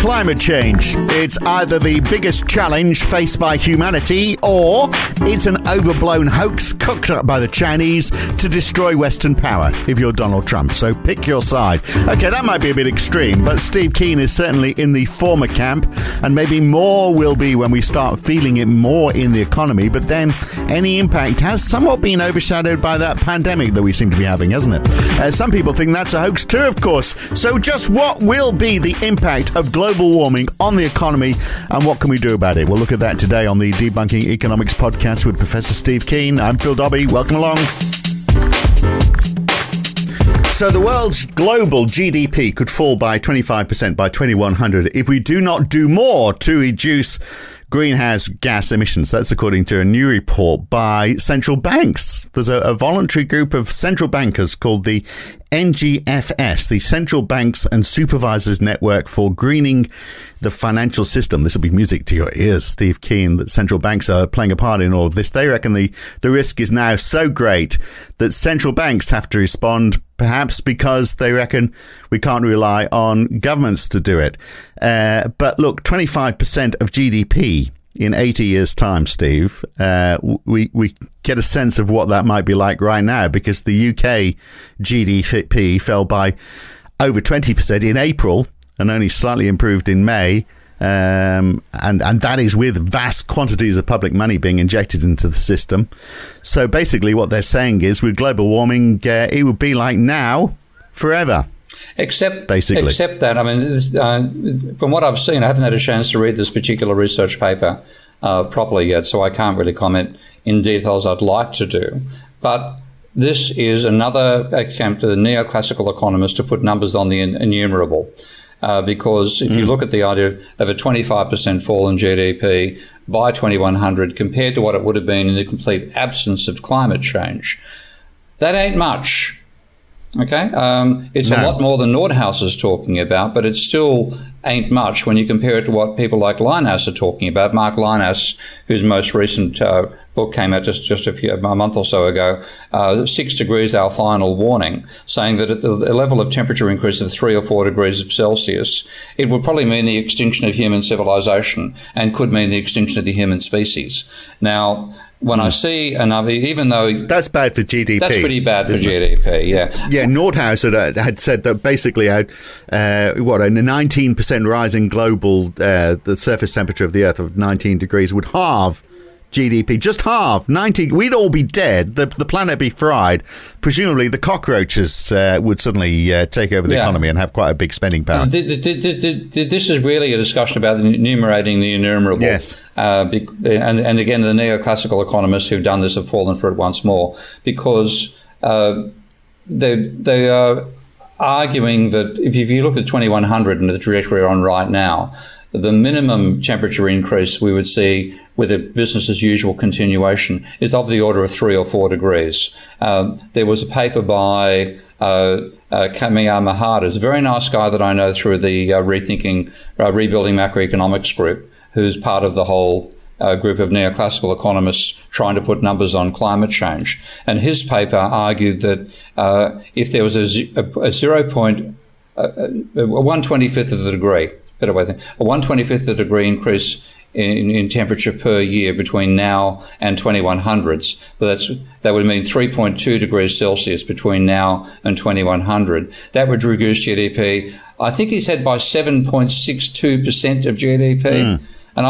Climate change. It's either the biggest challenge faced by humanity or it's an overblown hoax cooked up by the Chinese to destroy Western power, if you're Donald Trump. So pick your side. Okay, that might be a bit extreme, but Steve Keen is certainly in the former camp, and maybe more will be when we start feeling it more in the economy. But then any impact has somewhat been overshadowed by that pandemic that we seem to be having, hasn't it? Some people think that's a hoax too, of course. So just what will be the impact of global warming on the economy, and what can we do about it? We'll look at that today on the Debunking Economics podcast with Professor Steve Keen. I'm Phil Dobby. Welcome along. So the world's global GDP could fall by 25% by 2100 if we do not do more to reduce greenhouse gas emissions. That's according to a new report by central banks. There's a voluntary group of central bankers called the NGFS, the Central Banks and Supervisors Network for Greening the Financial System. This will be music to your ears, Steve Keen, that central banks are playing a part in all of this. They reckon the risk is now so great that central banks have to respond, perhaps because they reckon we can't rely on governments to do it. But look, 25% of GDP in 80 years' time, Steve, we get a sense of what that might be like right now, because the UK GDP fell by over 20% in April and only slightly improved in May. And that is with vast quantities of public money being injected into the system. So basically what they're saying is with global warming, it would be like now forever. Except that, I mean, from what I've seen, I haven't had a chance to read this particular research paper properly yet, so I can't really comment in details I'd like to do. But this is another attempt of the neoclassical economists to put numbers on the innumerable. Because if you look at the idea of a 25% fall in GDP by 2100 compared to what it would have been in the complete absence of climate change, that ain't much. Okay, it's a lot more than Nordhaus is talking about, but it still ain't much when you compare it to what people like Linhaus are talking about. Mark Linhaus, whose most recent book came out just a month or so ago, 6 degrees, our final warning, saying that at the level of temperature increase of 3 or 4 degrees of Celsius, it would probably mean the extinction of human civilization and could mean the extinction of the human species. Now, when I see another, even though that's bad for GDP, that's pretty bad for GDP. Yeah. Nordhaus had said that basically, a 19% rise in global the surface temperature of the Earth of 19 degrees would halve GDP, just half. 90, we'd all be dead. The planet be fried. Presumably, the cockroaches would suddenly take over the economy and have quite a big spending power. This is really a discussion about enumerating the innumerable. Yes. And again, the neoclassical economists who've done this have fallen for it once more, because they are arguing that if you look at 2100 and the trajectory we're on right now, the minimum temperature increase we would see with a business as usual continuation is of the order of 3 or 4 degrees. There was a paper by Kamiya Mahata, a very nice guy that I know through the Rebuilding Macroeconomics group, who's part of the whole group of neoclassical economists trying to put numbers on climate change. And his paper argued that if there was a 1/25th of the degree, a 1/25th of a degree increase in temperature per year between now and 2100s. That would mean 3.2 degrees Celsius between now and 2100. That would reduce GDP, I think he said, by 7.62% of GDP. And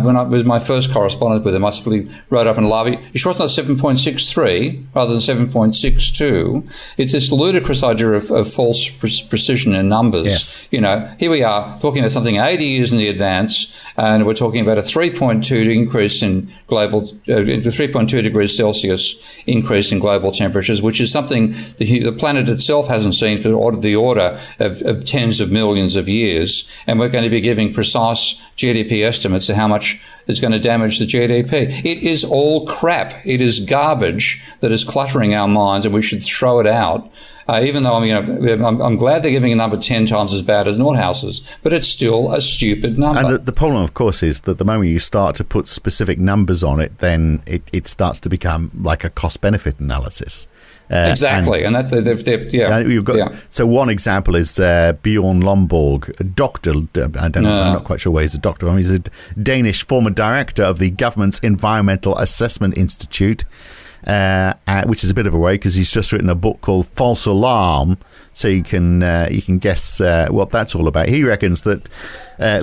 when I was my first correspondence with him, I simply wrote off in a laugh. You sure it's not 7.63 rather than 7.62? It's this ludicrous idea of false precision in numbers. Yes. You know, here we are talking about something 80 years in the advance, and we're talking about a 3.2 increase in global, 3.2 degrees Celsius increase in global temperatures, which is something the planet itself hasn't seen for the order of tens of millions of years. And we're going to be giving precise GDP estimates to how much it's going to damage the GDP. It is all crap. It is garbage that is cluttering our minds, and we should throw it out. Even though I'm glad they're giving a number 10 times as bad as Nordhaus's, but it's still a stupid number. And the problem, of course, is that the moment you start to put specific numbers on it, then it starts to become like a cost-benefit analysis. Exactly, and that's you've got. So one example is Bjorn Lomborg, a doctor. I don't know. I'm not quite sure where he's a doctor. I mean, he's a Danish former director of the government's Environmental Assessment Institute, which is a bit of a way because he's just written a book called False Alarm. So you can guess what that's all about. He reckons that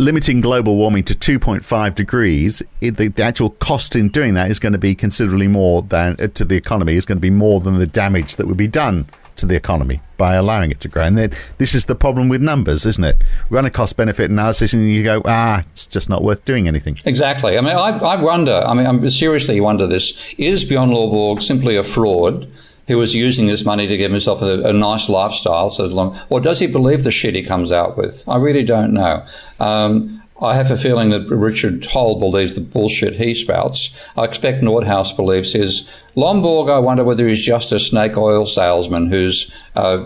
limiting global warming to 2.5 degrees, the actual cost in doing that is going to be considerably more than to the economy. Is going to be more than the damage that would be done to the economy by allowing it to grow. And this is the problem with numbers, isn't it? Run a cost-benefit analysis and you go, it's just not worth doing anything. Exactly. I mean, I wonder, I seriously wonder this. Is Bjorn Lomborg simply a fraud who was using this money to give himself a nice lifestyle so long, or does he believe the shit he comes out with? I really don't know. I have a feeling that Richard Toll believes the bullshit he spouts. I expect Nordhaus believes his. Lomborg, I wonder whether he's just a snake oil salesman who's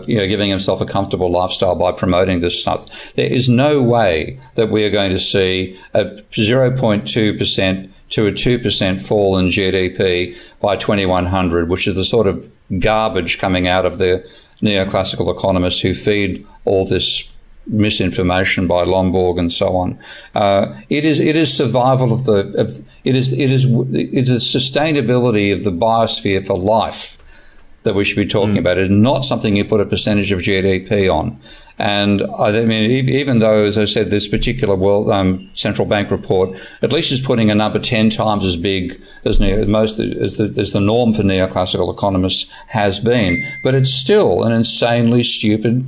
giving himself a comfortable lifestyle by promoting this stuff. There is no way that we are going to see a 0.2% to a 2% fall in GDP by 2100, which is the sort of garbage coming out of the neoclassical economists who feed all this misinformation by Lomborg and so on. It is survival of it is a sustainability of the biosphere for life that we should be talking about. It is not something you put a percentage of GDP on. And I mean, even though, as I said, this particular World Central Bank report at least is putting a number 10 times as big as the norm for neoclassical economists has been, but it's still an insanely stupid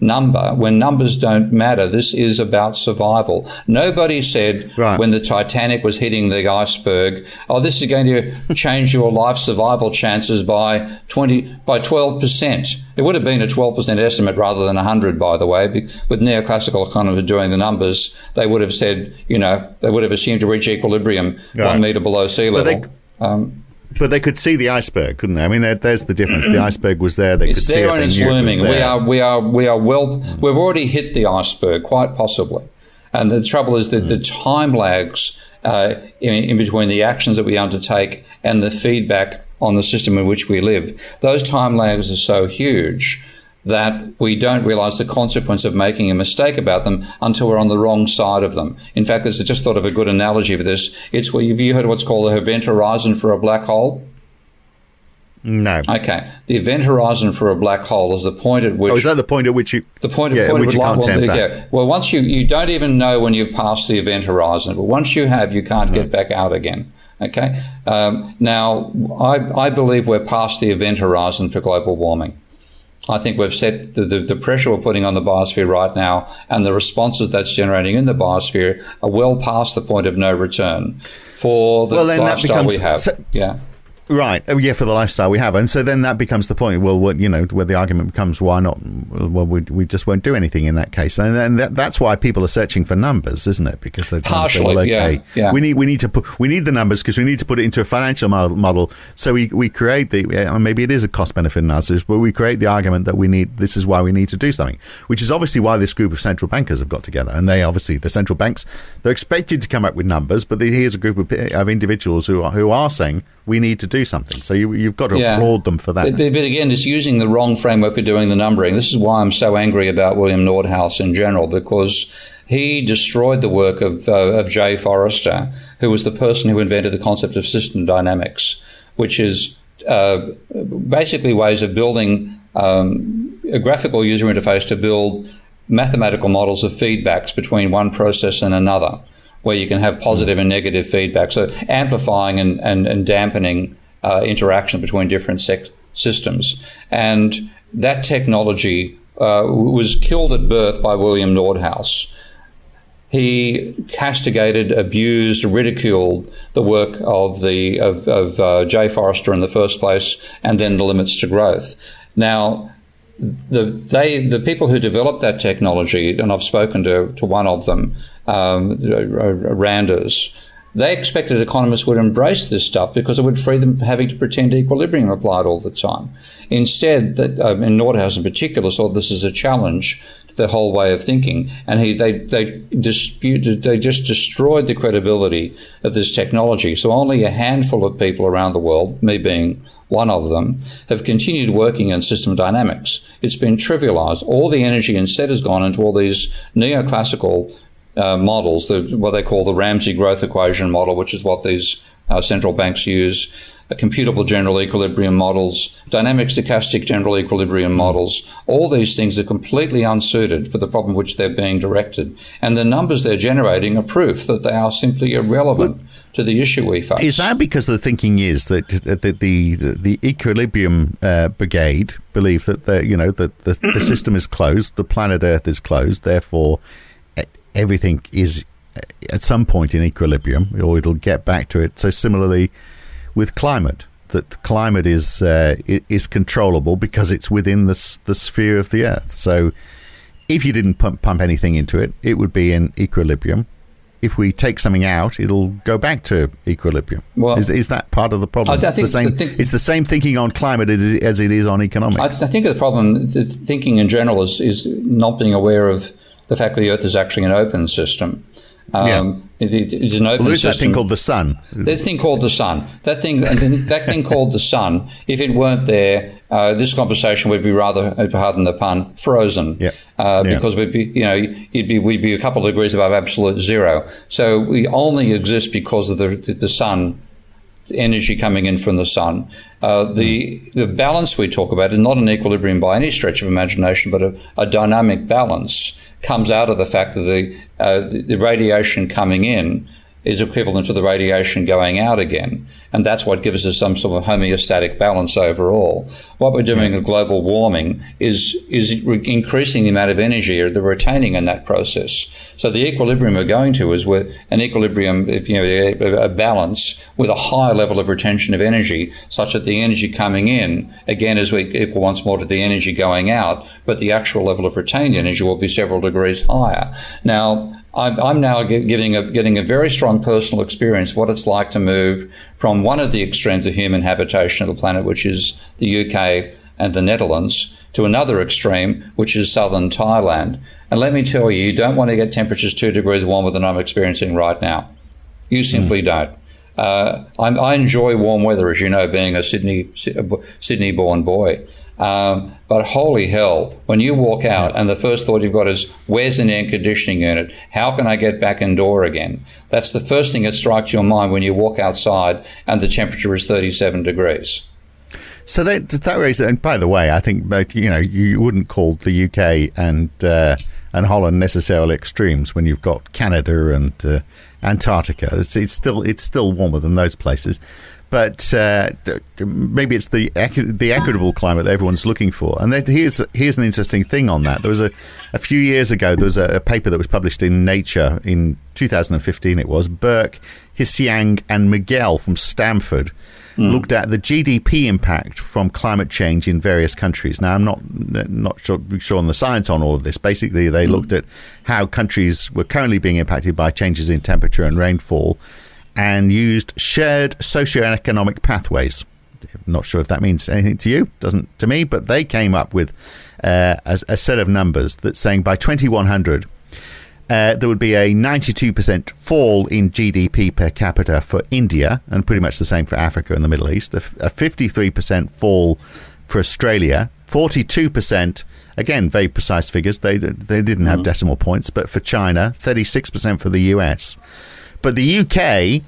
number when numbers don't matter. This is about survival. Nobody said when the Titanic was hitting the iceberg, this is going to change your life survival chances by 12%. It would have been a 12% estimate rather than 100, by the way. With neoclassical economists doing the numbers, they would have said, they would have assumed to reach equilibrium 1 metre below sea level. But they could see the iceberg, couldn't they? I mean, there's the difference. The iceberg was there. It's there and it's looming. We've already hit the iceberg, quite possibly. And the trouble is that the time lags in between the actions that we undertake and the feedback on the system in which we live. Those time lags are so huge that we don't realise the consequence of making a mistake about them until we're on the wrong side of them. In fact, I just thought of a good analogy for this. Have you heard of what's called the event horizon for a black hole? No. Okay. The event horizon for a black hole is the point at which... is that the point at which you... The point at which you can't turn back. Well, once you don't even know when you've passed the event horizon, but once you have, you can't get back out again. Okay? Now, I believe we're past the event horizon for global warming. I think we've set the pressure we're putting on the biosphere right now and the responses that's generating in the biosphere are well past the point of no return for the lifestyle we have. Right. For the lifestyle we have. And so then that becomes the point. Well, where the argument becomes, why not? Well, we just won't do anything in that case. And that's why people are searching for numbers, isn't it? Because they're trying to say, well, okay, we need the numbers because we need to put it into a financial model. So we create maybe it is a cost benefit analysis, but we create the argument that this is why we need to do something, which is obviously why this group of central bankers have got together. And they obviously, the central banks, they're expected to come up with numbers, but here's a group of individuals who are saying we need to do something. So you've got to applaud them for that. But again, it's using the wrong framework of doing the numbering. This is why I'm so angry about William Nordhaus in general, because he destroyed the work of Jay Forrester, who was the person who invented the concept of system dynamics, which is basically ways of building a graphical user interface to build mathematical models of feedbacks between one process and another, where you can have positive and negative feedback. So amplifying and dampening interaction between different systems. And that technology was killed at birth by William Nordhaus. He castigated, abused, ridiculed the work of Jay Forrester in the first place, and then the limits to growth. Now, the people who developed that technology, and I've spoken to one of them, Randers, they expected economists would embrace this stuff because it would free them from having to pretend equilibrium applied all the time. Instead, and Nordhaus in particular saw this as a challenge the whole way of thinking. And they just destroyed the credibility of this technology. So only a handful of people around the world, me being one of them, have continued working in system dynamics. It's been trivialized. All the energy instead has gone into all these neoclassical models, what they call the Ramsey growth equation model, which is what these central banks use, computable general equilibrium models, dynamic stochastic general equilibrium models. All these things are completely unsuited for the problem which they're being directed. And the numbers they're generating are proof that they are simply irrelevant to the issue we face. Is that because the thinking is that the equilibrium brigade believe that the system is closed, the planet Earth is closed, therefore everything is at some point in equilibrium, or it'll get back to it. So similarly with climate, that climate is controllable because it's within the sphere of the Earth. So if you didn't pump anything into it, it would be in equilibrium. If we take something out, it'll go back to equilibrium. Well, is that part of the problem? It's the same thinking on climate as it is on economics. I think the problem, thinking in general, is not being aware of the fact that the Earth is actually an open system. It's an open there's system. That thing called the sun. There's a thing called the sun. That thing called the sun, if it weren't there, this conversation would be rather, pardon the pun, frozen. Because we'd be a couple of degrees above absolute zero. So we only exist because of the sun, energy coming in from the sun. The balance we talk about is not an equilibrium by any stretch of imagination, but a dynamic balance comes out of the fact that the radiation coming in is equivalent to the radiation going out again. And that's what gives us some sort of homeostatic balance overall. What we're doing with global warming is increasing the amount of energy they're retaining in that process. So the equilibrium we're going to is with an equilibrium, a balance with a high level of retention of energy, such that the energy coming in, again, is equal once more to the energy going out, but the actual level of retained energy will be several degrees higher. Now, I'm now getting a very strong personal experience of what it's like to move from one of the extremes of human habitation of the planet, which is the UK and the Netherlands, to another extreme, which is southern Thailand. And let me tell you, you don't want to get temperatures 2 degrees warmer than I'm experiencing right now. You simply don't. I enjoy warm weather, as you know, being a Sydney-born boy. But holy hell, when you walk out and the first thought you've got is, where's an air conditioning unit? How can I get back indoor again? That's the first thing that strikes your mind when you walk outside and the temperature is 37 degrees. So that raises, and by the way, I think you wouldn't call the UK and Holland necessarily extremes when you've got Canada and Antarctica. It's still warmer than those places. But maybe it's the equitable climate that everyone's looking for. And here's an interesting thing on that. There was a few years ago, there was a paper that was published in Nature in 2015. It was Burke, Hsiang, and Miguel from Stanford looked at the GDP impact from climate change in various countries. Now, I'm not sure on the science on all of this. Basically, they looked at how countries were currently being impacted by changes in temperature and rainfall, and used shared socioeconomic pathways. I'm not sure if that means anything to you. Doesn't to me, but they came up with a set of numbers that's saying by 2100 there would be a 92% fall in GDP per capita for India, and pretty much the same for Africa and the Middle East, a 53% fall for Australia, 42%, again, very precise figures, they didn't have decimal points, but for China, 36% for the US. But the UK,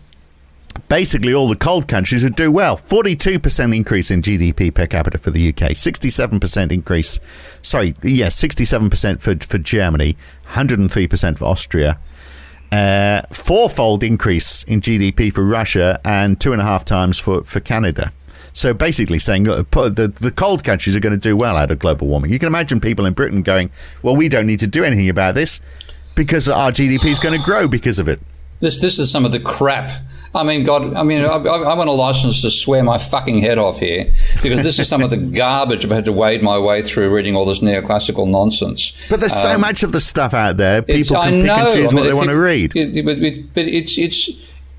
basically all the cold countries would do well. 42% increase in GDP per capita for the UK, 67% increase, 67% for Germany, 103% for Austria, fourfold increase in GDP for Russia, and 2.5 times for Canada. So basically saying, look, the cold countries are going to do well out of global warming. You can imagine people in Britain going, well, we don't need to do anything about this because our GDP is going to grow because of it. This is some of the crap. I mean, God, I want a license to swear my fucking head off here, because this is some of the garbage I've had to wade my way through reading all this neoclassical nonsense. But there's so much of the stuff out there. People can pick and choose what they want to read. But it's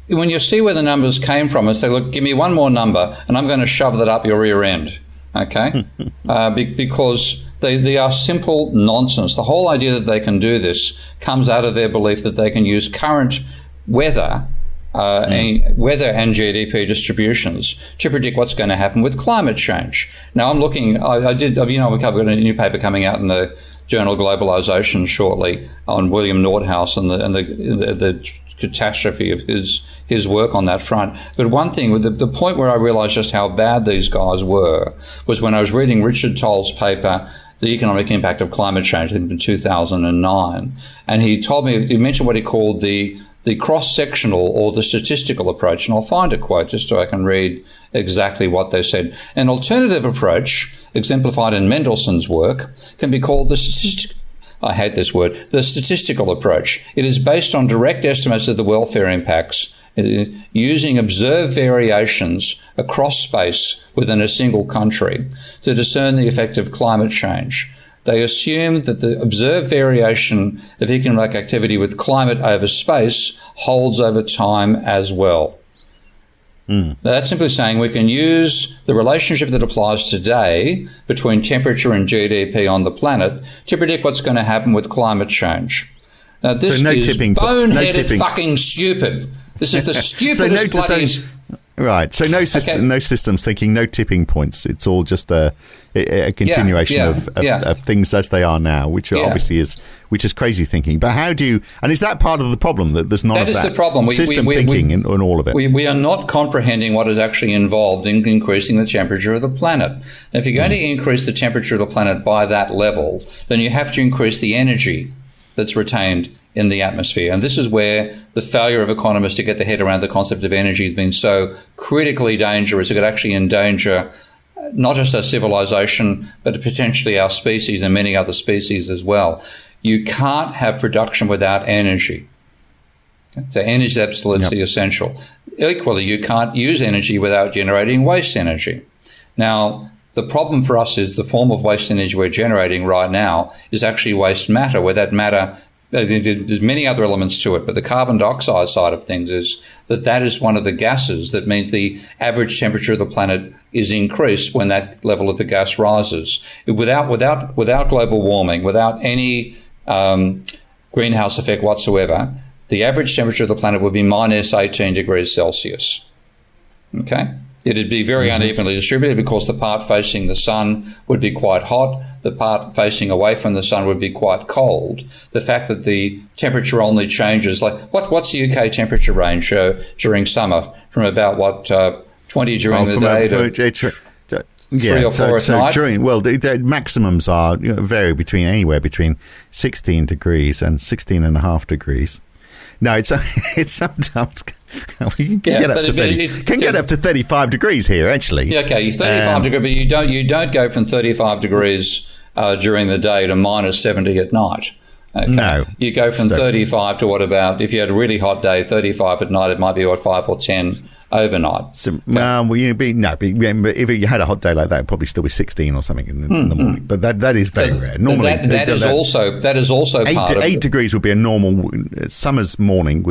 when you see where the numbers came from and say, look, give me one more number and I'm going to shove that up your rear end, okay? Because They are simple nonsense. The whole idea that they can do this comes out of their belief that they can use current weather and GDP distributions to predict what's going to happen with climate change. Now, I'm looking. I've got a new paper coming out in the journal Globalization shortly on William Nordhaus and the catastrophe of his work on that front. But one thing, the point where I realized just how bad these guys were was when I was reading Richard Toll's paper, The Economic Impact of Climate Change, I think in 2009. And he mentioned what he called the cross-sectional or the statistical approach. And I'll find a quote just so I can read exactly what they said. An alternative approach, exemplified in Mendelssohn's work, can be called the statistical approach. It is based on direct estimates of the welfare impacts using observed variations across space within a single country to discern the effect of climate change. They assume that the observed variation of economic activity with climate over space holds over time as well. Now, that's simply saying we can use the relationship that applies today between temperature and GDP on the planet to predict what's going to happen with climate change. Now, this is boneheaded fucking stupid. This is the stupidest bloody... Right. So no systems thinking, no tipping points. It's all just a continuation of things as they are now, which obviously is crazy thinking. But how do you? And is that part of the problem that there's none of that? That is the problem. System thinking in all of it. We are not comprehending what is actually involved in increasing the temperature of the planet. Now, if you're going to increase the temperature of the planet by that level, then you have to increase the energy that's retained in the atmosphere. And this is where the failure of economists to get their head around the concept of energy has been so critically dangerous. It could actually endanger not just our civilization, but potentially our species and many other species as well. You can't have production without energy. So energy is absolutely essential. Equally, you can't use energy without generating waste energy. Now, the problem for us is the form of waste energy we're generating right now is actually waste matter, where that matter, there's many other elements to it, but the carbon dioxide side of things is that is one of the gases that means the average temperature of the planet is increased when that level of the gas rises. Without global warming, without any greenhouse effect whatsoever, the average temperature of the planet would be minus 18 degrees Celsius. Okay? It'd be very unevenly distributed because the part facing the sun would be quite hot, the part facing away from the sun would be quite cold. The fact that the temperature only changes, like what's the UK temperature range during summer from about 20 during the day to 3 or 4 at night? The maximums are vary anywhere between 16 degrees and 16.5 degrees. No, it's sometimes you can get up to 35 degrees here actually. Yeah, okay, 35 degrees, but you don't go from 35 degrees during the day to minus 70 at night. Okay. No, you go from 35 to what about if you had a really hot day, 35 at night, it might be 5 or 10 overnight. So, if you had a hot day like that, it'd probably still be 16 or something in the morning. But that is very rare. Normally, that is also part of 8 degrees would be a normal summer's morning.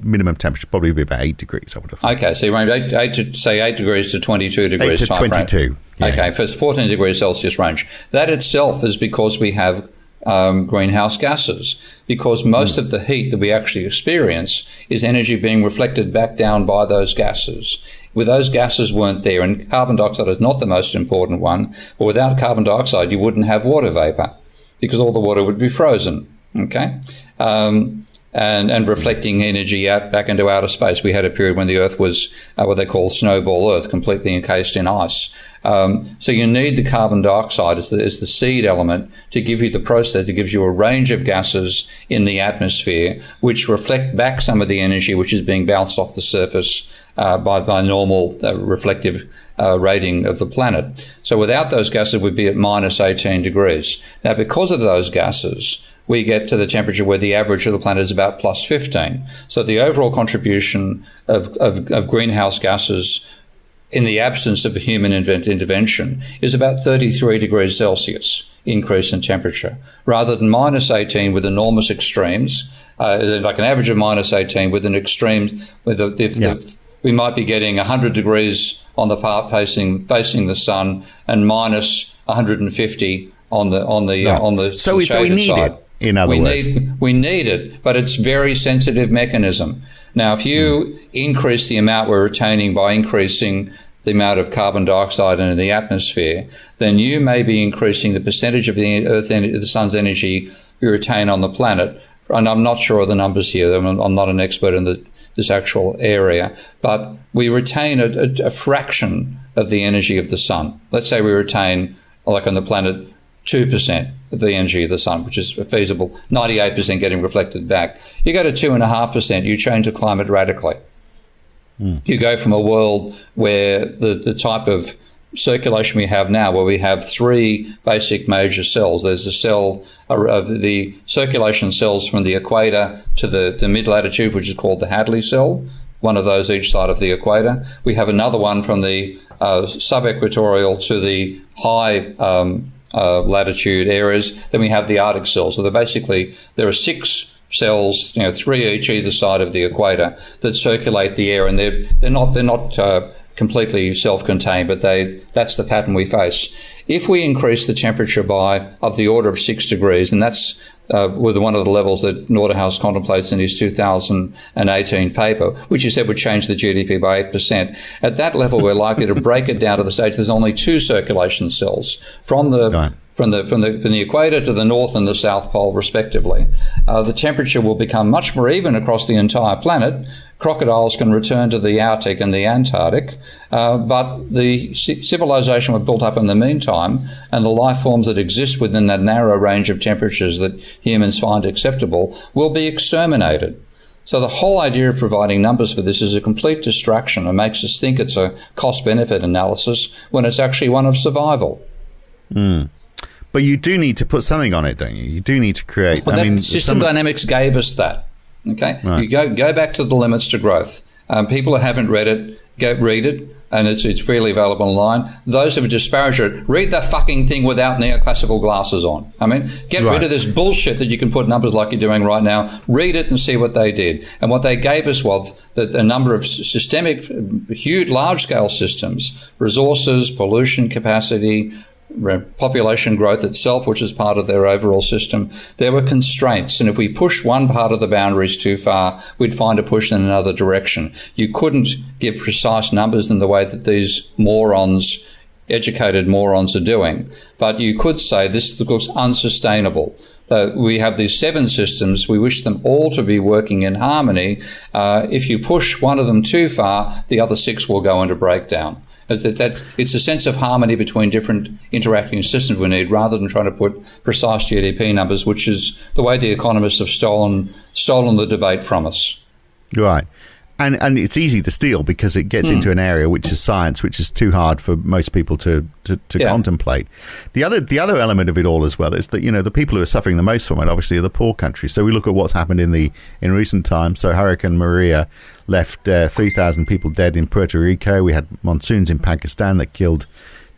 Minimum temperature probably be about 8 degrees. I would have thought. Okay, so you range 8 degrees to 22 degrees. 8 to 22. Yeah. Okay, for 14 degrees Celsius range. That itself is because we have greenhouse gases, because most of the heat that we actually experience is energy being reflected back down by those gases. With those gases weren't there, and carbon dioxide is not the most important one, but without carbon dioxide you wouldn't have water vapor because all the water would be frozen. Okay, and reflecting energy out back into outer space. We had a period when the Earth was what they call snowball Earth, completely encased in ice. So you need the carbon dioxide as the seed element to give you the process that gives you a range of gases in the atmosphere which reflect back some of the energy which is being bounced off the surface by normal reflective rating of the planet. So without those gases, we'd be at minus 18 degrees. Now, because of those gases, we get to the temperature where the average of the planet is about plus 15. So the overall contribution of greenhouse gases in the absence of a human intervention is about 33 degrees Celsius increase in temperature, rather than minus 18 with enormous extremes, like an average of minus 18 with an extreme, we might be getting 100 degrees on the part facing the sun and minus 150 on the so we need side. it. In other words, we need it, but it's very sensitive mechanism. Now, if you increase the amount we're retaining by increasing the amount of carbon dioxide in the atmosphere, then you may be increasing the percentage of the sun's energy we retain on the planet. And I'm not sure of the numbers here. I'm not an expert in this actual area, but we retain a fraction of the energy of the sun. Let's say we retain, like on the planet, 2% of the energy of the sun, which is feasible, 98% getting reflected back. You go to 2.5%, you change the climate radically. You go from a world where the type of circulation we have now, where we have three basic major cells. There's a cell of the circulation cells from the equator to the mid-latitude, which is called the Hadley cell, one of those each side of the equator. We have another one from the sub-equatorial to the high latitude areas. Then we have the Arctic cells. So there are 6 cells, 3 each either side of the equator, that circulate the air, and they're not completely self-contained, but that's the pattern we face. If we increase the temperature of the order of 6 degrees, and that's with one of the levels that Norderhaus contemplates in his 2018 paper, which he said would change the GDP by 8%. At that level, we're likely to break it down to the stage there's only 2 circulation cells from the equator to the north and the south pole, respectively. The temperature will become much more even across the entire planet. Crocodiles can return to the Arctic and the Antarctic, but the civilization we've built up in the meantime, and the life forms that exist within that narrow range of temperatures that humans find acceptable, will be exterminated. So the whole idea of providing numbers for this is a complete distraction and makes us think it's a cost-benefit analysis when it's actually one of survival. But you do need to put something on it, don't you? You do need to create... Well, system dynamics gave us that. Okay, right. You go back to the limits to growth. People who haven't read it, go read it, and it's freely available online. Those who have disparaged it, read the fucking thing without neoclassical glasses on. Get rid of this bullshit that you can put numbers like you're doing right now. Read it and see what they did. And what they gave us was that a number of systemic, huge, large-scale systems, resources, pollution capacity, population growth itself, which is part of their overall system, there were constraints. And if we pushed one part of the boundaries too far, we'd find a push in another direction. You couldn't give precise numbers in the way that these educated morons are doing. But you could say this looks unsustainable. We have these 7 systems. We wish them all to be working in harmony. If you push one of them too far, the other 6 will go into breakdown. It's a sense of harmony between different interacting systems we need, rather than trying to put precise GDP numbers, which is the way the economists have stolen the debate from us. Right. And it's easy to steal because it gets into an area which is science, which is too hard for most people to contemplate. The other element of it all as well is that, the people who are suffering the most from it obviously are the poor countries. So we look at what's happened in recent times. So Hurricane Maria left 3,000 people dead in Puerto Rico. We had monsoons in Pakistan that killed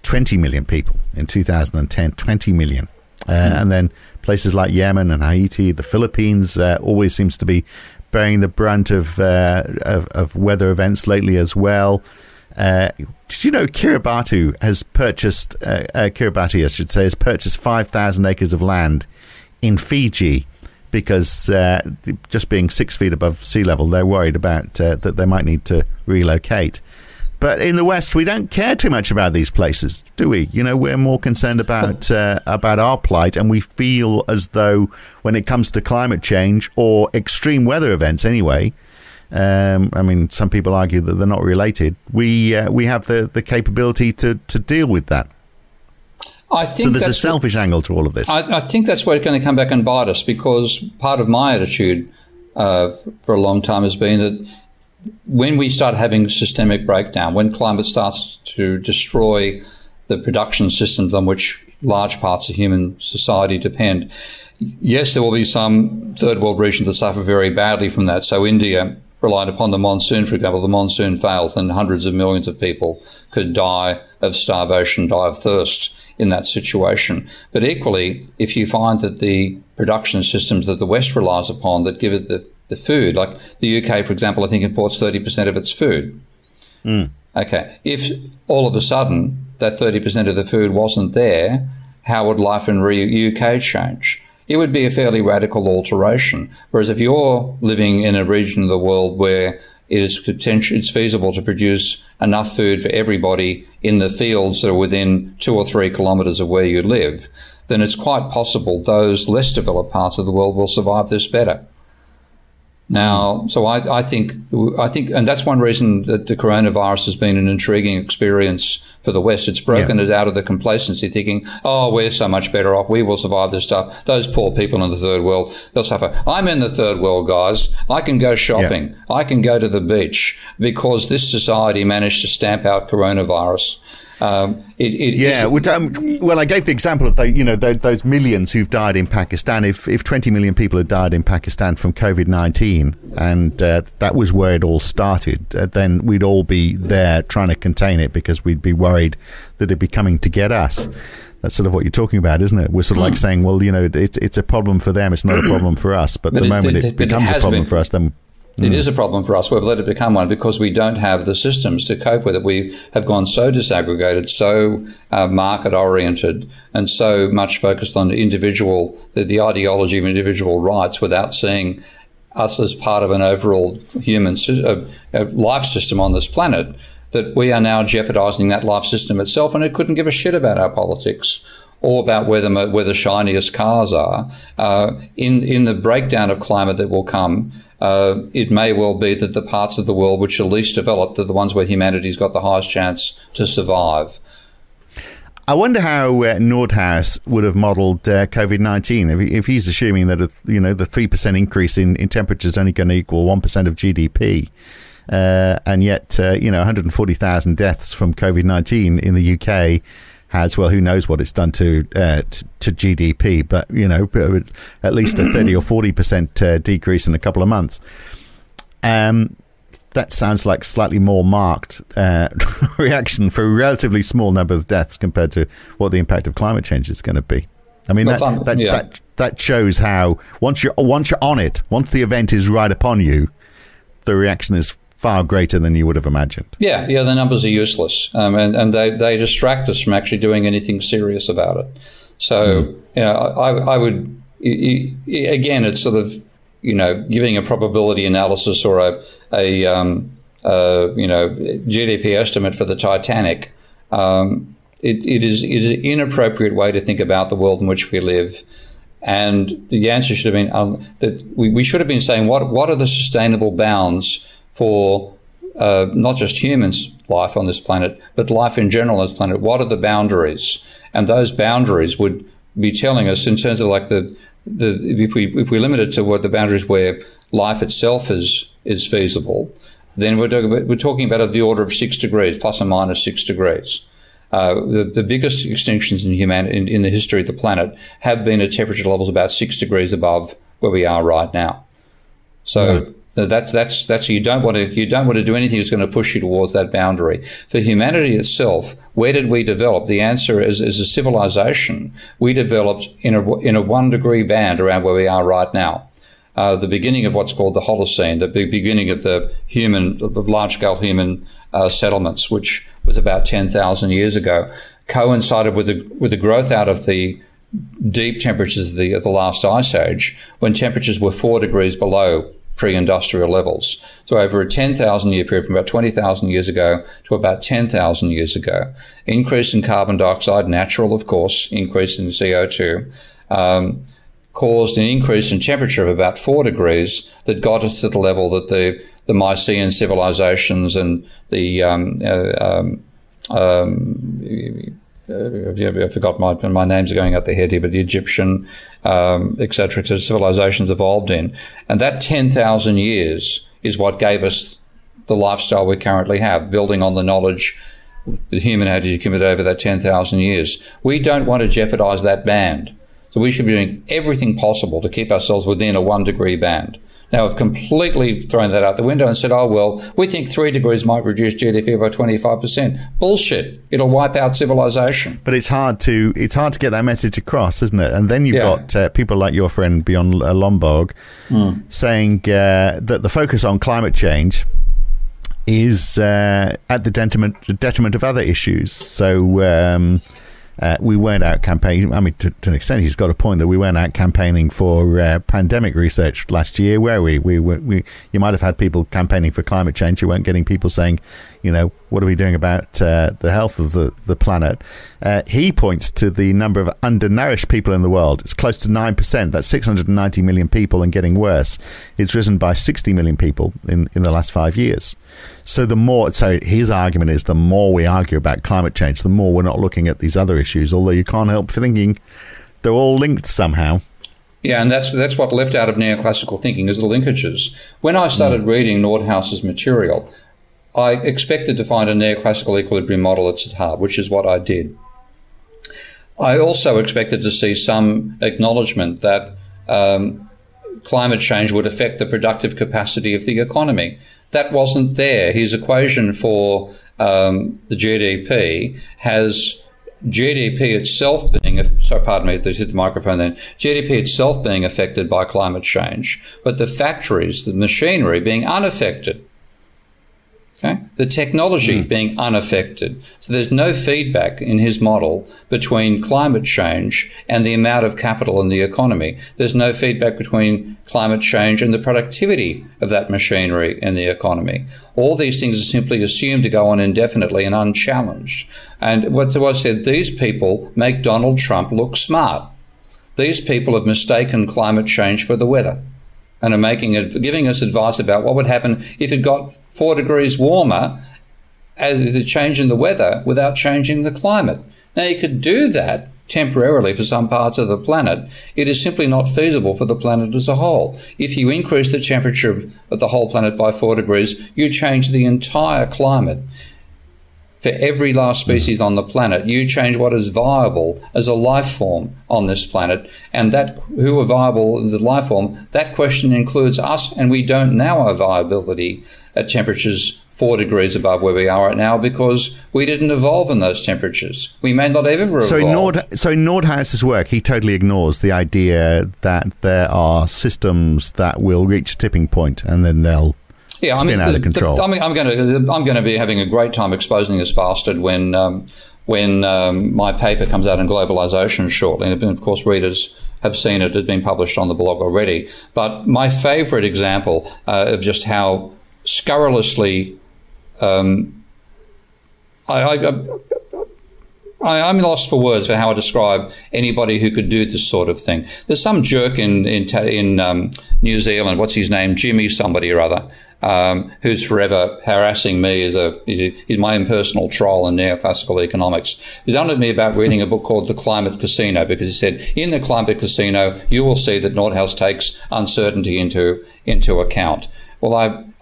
20 million people in 2010, 20 million. And then places like Yemen and Haiti, the Philippines always seems to be bearing the brunt of weather events lately as well. Did you know Kiribati has purchased 5,000 acres of land in Fiji because just being 6 feet above sea level, they're worried about that they might need to relocate. But in the West, we don't care too much about these places, do we? We're more concerned about our plight, and we feel as though when it comes to climate change or extreme weather events anyway, some people argue that they're not related, we have the capability to deal with that. So there's a selfish angle to all of this. I think that's where it's going to come back and bite us, because part of my attitude for a long time has been that when we start having systemic breakdown, when climate starts to destroy the production systems on which large parts of human society depend, yes, there will be some third world regions that suffer very badly from that. So India, relied upon the monsoon, for example, the monsoon fails and hundreds of millions of people could die of starvation, die of thirst in that situation. But equally, if you find that the production systems that the West relies upon that give it the food, like the UK, for example, I think imports 30% of its food. Okay, if all of a sudden that 30% of the food wasn't there, how would life in UK change? It would be a fairly radical alteration. Whereas if you're living in a region of the world where it's feasible to produce enough food for everybody in the fields that are within 2 or 3 kilometres of where you live, then it's quite possible those less developed parts of the world will survive this better. Now, so I think, and that's one reason that the coronavirus has been an intriguing experience for the West. It's broken it out of the complacency, thinking, oh, we're so much better off. We will survive this stuff. Those poor people in the third world, they'll suffer. I'm in the third world, guys. I can go shopping. Yeah. I can go to the beach because this society managed to stamp out coronavirus. Well, I gave the example of those millions who've died in Pakistan. If 20 million people had died in Pakistan from COVID-19, and that was where it all started, then we'd all be there trying to contain it because we'd be worried that it'd be coming to get us. That's sort of what you're talking about, isn't it? We're sort of like saying, well, it's a problem for them, it's not a problem for us. But the moment it becomes a problem for us, then... It is a problem for us. We've let it become one because we don't have the systems to cope with it. We have gone so disaggregated, so market-oriented, and so much focused on the ideology of individual rights without seeing us as part of an overall human life system on this planet, that we are now jeopardising that life system itself, and it couldn't give a shit about our politics or about where the shiniest cars are. In the breakdown of climate that will come, it may well be that the parts of the world which are least developed are the ones where humanity's got the highest chance to survive. I wonder how Nordhaus would have modelled COVID-19 if he's assuming that the 3% increase in temperature is only going to equal 1% of GDP, and yet 140,000 deaths from COVID-19 in the UK has, well, who knows what it's done to GDP, but at least a 30 or 40% decrease in a couple of months. That sounds like slightly more marked reaction for a relatively small number of deaths compared to what the impact of climate change is going to be. I mean, that shows how once you're on it, once the event is right upon you, the reaction is far greater than you would have imagined. Yeah, the numbers are useless, and they distract us from actually doing anything serious about it. So, I would, again, it's sort of, giving a probability analysis or a GDP estimate for the Titanic. It is an inappropriate way to think about the world in which we live. And the answer should have been that we should have been saying what are the sustainable bounds for not just humans' life on this planet, but life in general on this planet. What are the boundaries? And those boundaries would be telling us in terms of like if we limit it to what the boundaries where life itself is feasible, then we're talking about the order of 6 degrees, plus or minus 6 degrees. The biggest extinctions in the history of the planet have been at temperature levels about 6 degrees above where we are right now. So that's you don't want to do anything that's going to push you towards that boundary. For humanity itself, where did we develop? The answer is as a civilization, we developed in a 1 degree band around where we are right now. The beginning of what's called the Holocene, the beginning of large-scale human settlements, which was about 10,000 years ago, coincided with the growth out of the deep temperatures of the last ice age, when temperatures were 4 degrees below pre-industrial levels. So over a 10,000 year period, from about 20,000 years ago to about 10,000 years ago, increase in carbon dioxide, natural of course, increase in CO2, caused an increase in temperature of about 4 degrees that got us to the level that the Mycenaean civilizations and the I forgot my names are going out the head here, but the Egyptian, etc., civilizations evolved in. And that 10,000 years is what gave us the lifestyle we currently have, building on the knowledge the human had accumulated over that 10,000 years. We don't want to jeopardize that band. So we should be doing everything possible to keep ourselves within a 1 degree band. Now, we've completely thrown that out the window and said, oh, well, we think 3 degrees might reduce GDP by 25%. Bullshit. It'll wipe out civilization. But it's hard to get that message across, isn't it? And then you've got people like your friend Bjorn Lomborg saying that the focus on climate change is at the detriment of other issues. So we weren't out campaigning. I mean, to an extent, he's got a point that we weren't out campaigning for pandemic research last year, were we? You might have had people campaigning for climate change. You weren't getting people saying, what are we doing about the health of the planet? He points to the number of undernourished people in the world. It's close to 9%. That's 690 million people and getting worse. It's risen by 60 million people in the last 5 years. So his argument is the more we argue about climate change, the more we're not looking at these other issues, although you can't help thinking they're all linked somehow. Yeah, and that's what left out of neoclassical thinking is the linkages. When I started reading Nordhaus's material, I expected to find a neoclassical equilibrium model at its heart, which is what I did. I also expected to see some acknowledgement that climate change would affect the productive capacity of the economy. That wasn't there. His equation for the GDP has GDP itself being, hit the microphone then, GDP itself being affected by climate change, but the factories, the machinery being unaffected. Okay? The technology being unaffected. So there's no feedback in his model between climate change and the amount of capital in the economy. There's no feedback between climate change and the productivity of that machinery in the economy. All these things are simply assumed to go on indefinitely and unchallenged. And what I said, these people make Donald Trump look smart. These people have mistaken climate change for the weather, and are giving us advice about what would happen if it got 4 degrees warmer as a change in the weather without changing the climate. Now, you could do that temporarily for some parts of the planet. It is simply not feasible for the planet as a whole. If you increase the temperature of the whole planet by 4 degrees, you change the entire climate. For every last species on the planet, you change what is viable as a life form on this planet, and that who are viable in the life form, that question includes us, and we don't know our viability at temperatures 4 degrees above where we are right now because we didn't evolve in those temperatures. We may not ever evolve. So in Nordhaus's work, he totally ignores the idea that there are systems that will reach a tipping point and then they'll spin out of control. I'm going to be having a great time exposing this bastard when my paper comes out in Globalization shortly. And of course, readers have seen it. It's been published on the blog already. But my favourite example of just how scurrilously I'm lost for words for how I describe anybody who could do this sort of thing. There's some jerk in New Zealand, what's his name, Jimmy somebody or other, who's forever harassing me he's my impersonal troll in neoclassical economics. He's done to me about reading a book called The Climate Casino, because he said, in The Climate Casino, you will see that Nordhaus takes uncertainty into account. Well,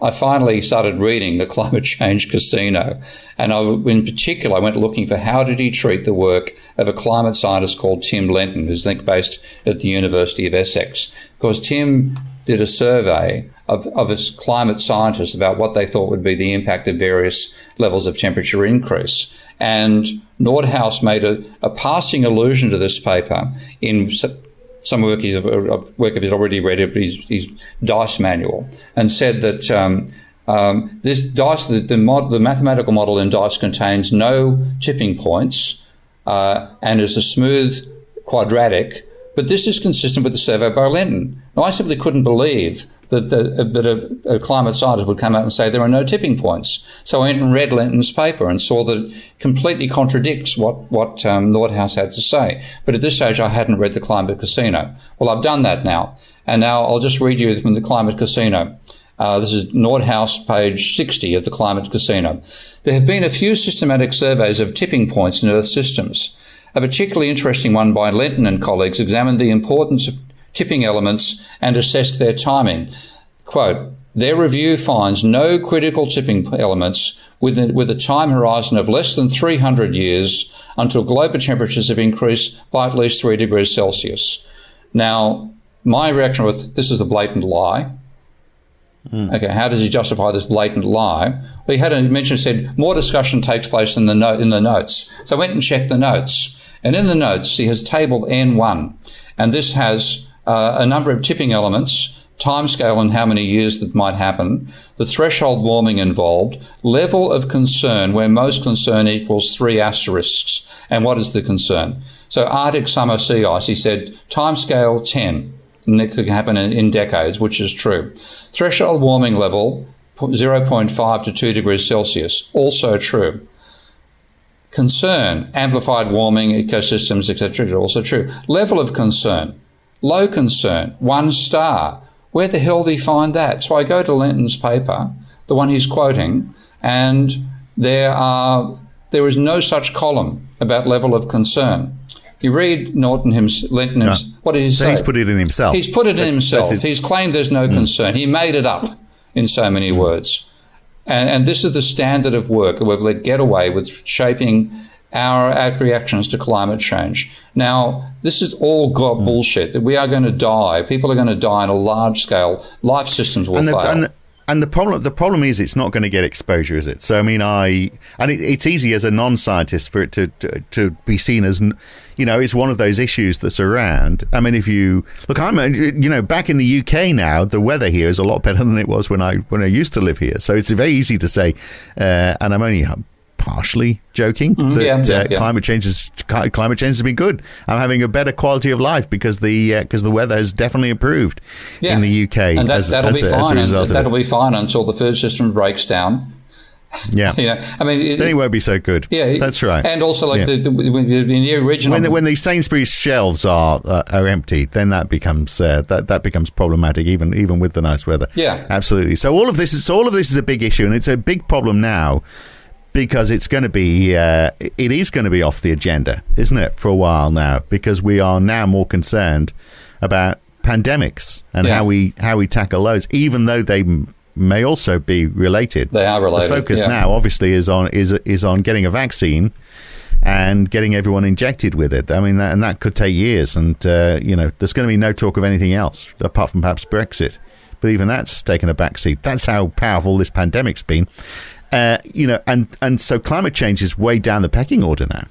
I finally started reading The Climate Change Casino, and in particular, I went looking for how did he treat the work of a climate scientist called Tim Lenton, who's based at the University of Essex, because Tim did a survey of his climate scientists about what they thought would be the impact of various levels of temperature increase. And Nordhaus made a passing allusion to this paper in some work of his already read, his DICE manual, and said that this DICE, the mathematical model in DICE contains no tipping points and is a smooth quadratic, but this is consistent with the survey by Lenton. Now, I simply couldn't believe that a climate scientist would come out and say there are no tipping points. So I went and read Lenton's paper and saw that it completely contradicts what Nordhaus had to say. But at this stage, I hadn't read The Climate Casino. Well, I've done that now. And now I'll just read you from The Climate Casino. This is Nordhaus, page 60 of The Climate Casino. There have been a few systematic surveys of tipping points in Earth systems. A particularly interesting one by Lenton and colleagues examined the importance of tipping elements and assessed their timing. Quote, their review finds no critical tipping elements with a time horizon of less than 300 years until global temperatures have increased by at least 3 degrees Celsius. Now, my reaction was, this is a blatant lie. Okay, how does he justify this blatant lie? Well, he had a mention, said, more discussion takes place in the notes. So I went and checked the notes. And in the notes, he has table N1. And this has a number of tipping elements, timescale and how many years that might happen, the threshold warming involved, level of concern, where most concern equals 3 asterisks. And what is the concern? So Arctic summer sea ice, he said, timescale 10. And it could happen in decades, which is true. Threshold warming level, 0.5 to 2 degrees Celsius, also true. Concern, amplified warming, ecosystems, etc., also true. Level of concern, low concern, 1 star. Where the hell do you find that? So I go to Lenton's paper, the one he's quoting, and there is no such column about level of concern. If you read Lenton, what did he say? He's put it in himself. He's put it in himself. He's claimed there's no concern. He made it up in so many words. And this is the standard of work that we've let get away with shaping our reactions to climate change. Now, this is all bullshit, that we are going to die. People are going to die on a large scale. Life systems will fail. And the problem is it's not going to get exposure, is it? So, I mean, it's easy as a non-scientist for it to be seen as, it's one of those issues that's around. I mean, if you look, back in the UK now, the weather here is a lot better than it was when I used to live here. So it's very easy to say, and I'm only partially joking that climate change has been good. I'm having a better quality of life because the weather has definitely improved in the UK. And that'll be fine. That'll be fine until the food system breaks down. Yeah, I mean, then it won't be so good. Yeah, that's right. And also, the original when the Sainsbury's shelves are empty, then that becomes problematic, even with the nice weather. Yeah, absolutely. So all of this is a big issue, and it's a big problem now. Because it is going to be off the agenda, isn't it, for a while now? Because we are now more concerned about pandemics and how we tackle those, even though they may also be related. They are related. The focus now, obviously, is on getting a vaccine and getting everyone injected with it. I mean, that could take years, and there's going to be no talk of anything else apart from perhaps Brexit. But even that's taken a backseat. That's how powerful this pandemic's been. And so climate change is way down the pecking order now.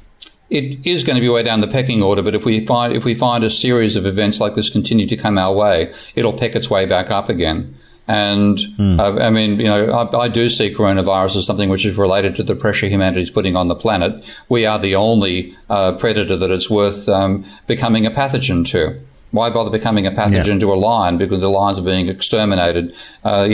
It is going to be way down the pecking order, but if we find a series of events like this continue to come our way, it'll peck its way back up again. And I do see coronavirus as something which is related to the pressure humanity is putting on the planet. We are the only predator that it's worth becoming a pathogen to. Why bother becoming a pathogen to a lion? Because the lions are being exterminated. If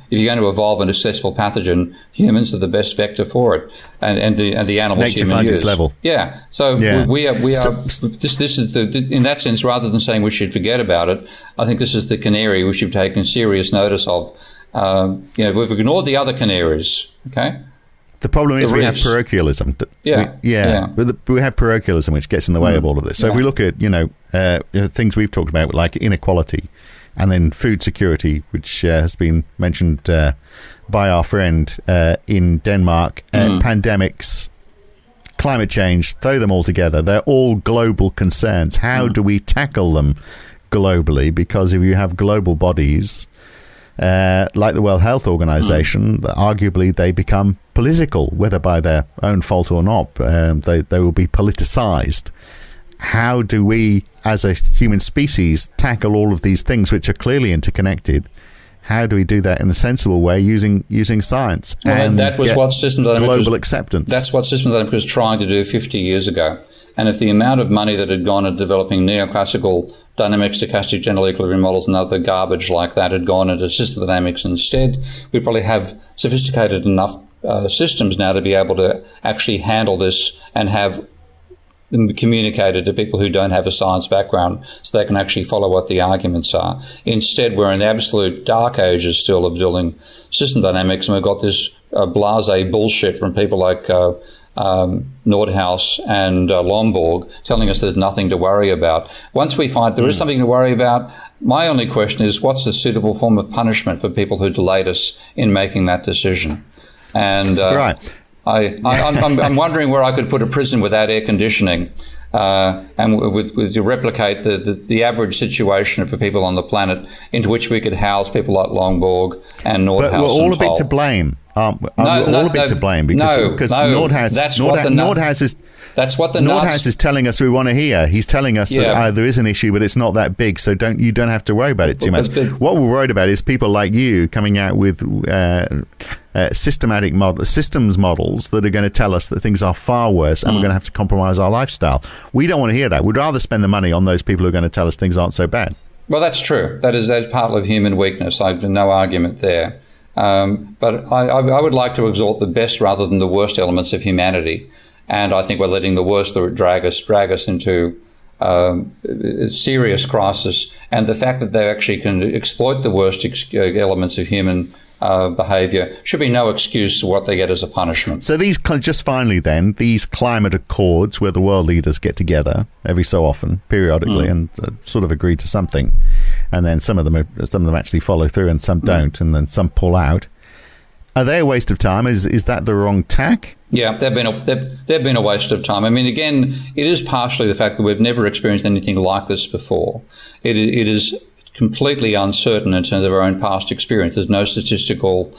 you're going to evolve a successful pathogen, humans are the best vector for it, and the animals nature human finds use. its level. Yeah. So we are. This is in that sense, rather than saying we should forget about it, I think this is the canary we should take serious notice of. We've ignored the other canaries. Okay. The problem is we have parochialism. We have parochialism, which gets in the way of all of this. So if we look at, things we've talked about, like inequality, and then food security, which has been mentioned by our friend in Denmark, pandemics, climate change, throw them all together. They're all global concerns. How do we tackle them globally? Because if you have global bodies, like the World Health Organization, arguably they become political, whether by their own fault or not. They will be politicized. How do we, as a human species, tackle all of these things which are clearly interconnected? How do we do that in a sensible way using science? And that was what systems dynamics global acceptance. That's what systems dynamics was trying to do 50 years ago. And if the amount of money that had gone into developing neoclassical dynamic stochastic general equilibrium models and other garbage like that had gone into system dynamics instead, we'd probably have sophisticated enough systems now to be able to actually handle this and have them communicated to people who don't have a science background so they can actually follow what the arguments are. Instead, we're in the absolute dark ages still of doing system dynamics, and we've got this blasé bullshit from people like Nordhaus and Lomborg telling us there's nothing to worry about. Once we find there is something to worry about, my only question is what's the suitable form of punishment for people who delayed us in making that decision? And right. I'm wondering where I could put a prison without air conditioning and to replicate the average situation for people on the planet into which we could house people like Lomborg and Nordhaus. But we're all a bit to blame. all a bit to blame because Nordhaus is telling us we want to hear. He's telling us that there is an issue, but it's not that big, so you don't have to worry about it too much. What we're worried about is people like you coming out with systems models that are going to tell us that things are far worse and we're going to have to compromise our lifestyle. We don't want to hear that. We'd rather spend the money on those people who are going to tell us things aren't so bad. Well, that's true. That's part of human weakness. I've no argument there. But I would like to exalt the best rather than the worst elements of humanity. And I think we're letting the worst drag us into serious crisis. And the fact that they actually can exploit the worst elements of human behaviour should be no excuse to what they get as a punishment. So these climate accords where the world leaders get together every so often, periodically, and sort of agree to something, and then some of them actually follow through and some don't, and then some pull out. Are they a waste of time? Is that the wrong tack? Yeah, they've been a waste of time. I mean, again, it is partially the fact that we've never experienced anything like this before. It is completely uncertain in terms of our own past experience. There's no statistical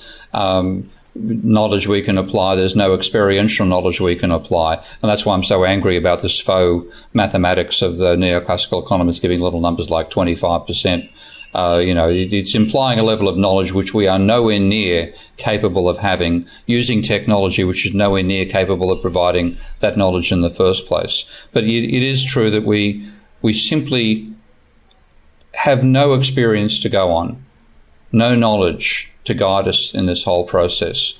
knowledge we can apply. There's no experiential knowledge we can apply. And that's why I'm so angry about this faux mathematics of the neoclassical economists giving little numbers like 25%. It's implying a level of knowledge which we are nowhere near capable of having, using technology which is nowhere near capable of providing that knowledge in the first place. But it is true that we simply have no experience to go on, no knowledge to guide us in this whole process.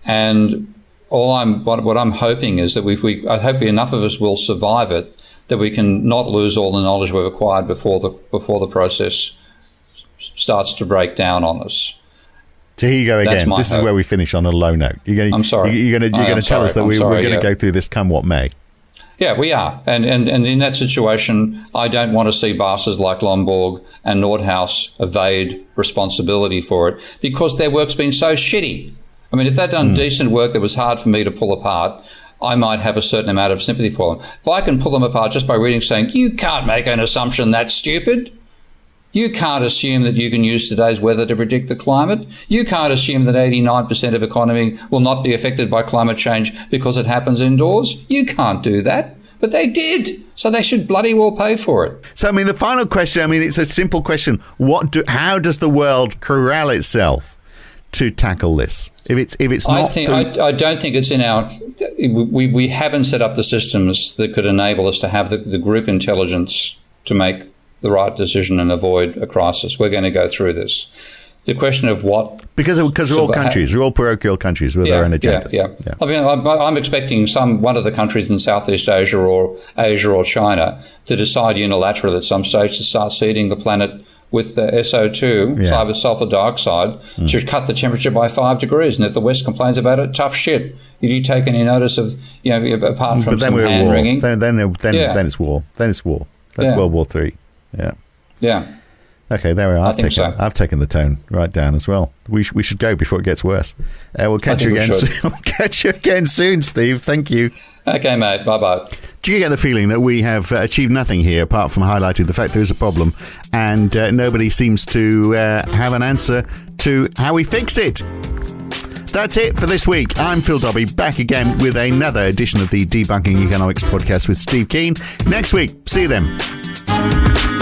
And what I'm hoping is that I hope enough of us will survive it that we can not lose all the knowledge we've acquired before the process starts to break down on us. So here you go again. This is where we finish on a low note. I'm sorry. You're going to tell us that we're going to go through this come what may. Yeah, we are. And in that situation, I don't want to see bosses like Lomborg and Nordhaus evade responsibility for it because their work's been so shitty. I mean, if they'd done decent work that was hard for me to pull apart, I might have a certain amount of sympathy for them. If I can pull them apart just by reading saying, you can't make an assumption that's stupid. You can't assume that you can use today's weather to predict the climate. You can't assume that 89% of economy will not be affected by climate change because it happens indoors. You can't do that. But they did. So they should bloody well pay for it. So, I mean, the final question, it's a simple question. How does the world corral itself to tackle this? If it's not... I don't think it's in our... We haven't set up the systems that could enable us to have the group intelligence to make the right decision and avoid a crisis. We're going to go through this. The question of what... Because we're all countries. We're all parochial countries with their own agendas. Yeah. I mean, I'm expecting one of the countries in Southeast Asia or China to decide unilaterally at some stage to start seeding the planet with SO2, sulfur dioxide, to cut the temperature by 5 degrees. And if the West complains about it, tough shit. Did you take any notice of, apart from some hand wringing? Then it's war. Then it's war. That's World War III. Yeah. Yeah. Okay, there we are. I've taken the tone right down as well. We should go before it gets worse. We'll catch you again soon. We'll catch you again soon, Steve. Thank you. Okay, mate. Bye-bye. Do you get the feeling that we have achieved nothing here apart from highlighting the fact there is a problem and nobody seems to have an answer to how we fix it? That's it for this week. I'm Phil Dobby, back again with another edition of the Debunking Economics podcast with Steve Keen. Next week. See you then.